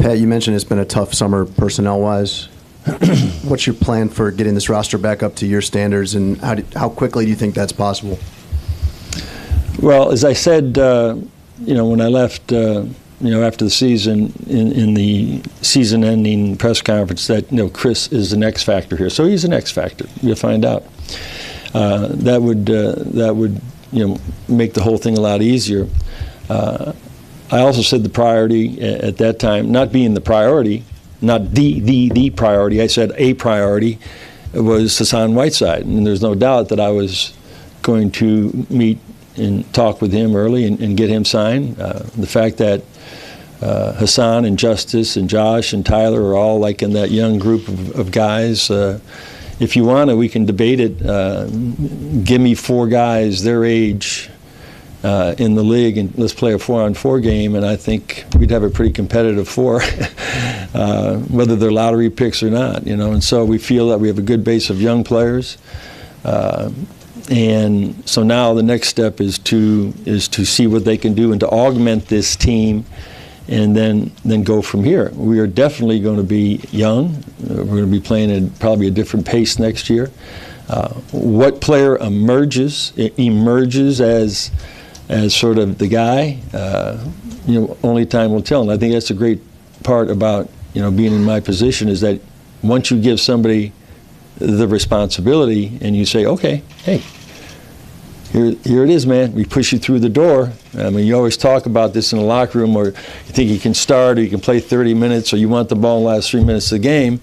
Pat, you mentioned it's been a tough summer personnel-wise. What's your plan for getting this roster back up to your standards, and how quickly do you think that's possible? Well, as I said, when I left, after the season, in the season-ending press conference, that Chris is an X factor here. So he's an X factor. You'll find out. That would make the whole thing a lot easier. I also said the priority at that time, not being the priority, not the priority. I said a priority was Hassan Whiteside, and there's no doubt that I was going to meet and talk with him early and get him signed. The fact that Hassan and Justice and Josh and Tyler are all like in that young group of guys. If you want to, we can debate it. Give me 4 guys their age in the league, and let's play a 4-on-4 game, and I think we'd have a pretty competitive 4, whether they're lottery picks or not. And so we feel that we have a good base of young players. And so now the next step is to see what they can do and to augment this team, and then go from here. We are definitely going to be young. We're going to be playing at probably a different pace next year. What player emerges as sort of the guy, only time will tell. And I think that's a great part about being in my position, is that once you give somebody the responsibility and you say, okay, hey, here it is, man. We push you through the door. I mean, you always talk about this in the locker room, or you think you can start, or you can play 30 minutes, or you want the ball in the last 3 minutes of the game.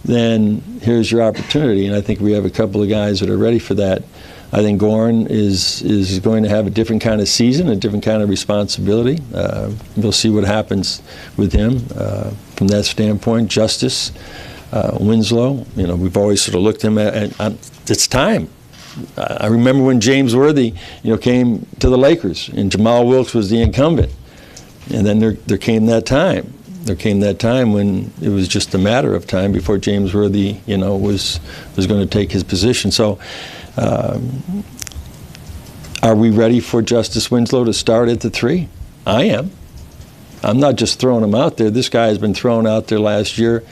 Then here's your opportunity, and I think we have a couple of guys that are ready for that. I think Goran is going to have a different kind of season, a different kind of responsibility. We'll see what happens with him from that standpoint. Justice, Winslow, we've always sort of looked at him at it's time. I remember when James Worthy, came to the Lakers, and Jamal Wilkes was the incumbent, and then there came that time. There came that time when it was just a matter of time before James Worthy, was going to take his position. So, are we ready for Justice Winslow to start at the 3? I am. I'm not just throwing him out there. This guy has been thrown out there last year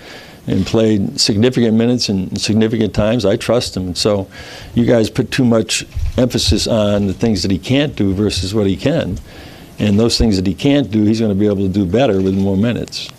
and played significant minutes and significant times. I trust him. And so you guys put too much emphasis on the things that he can't do versus what he can. And those things that he can't do, he's going to be able to do better with more minutes.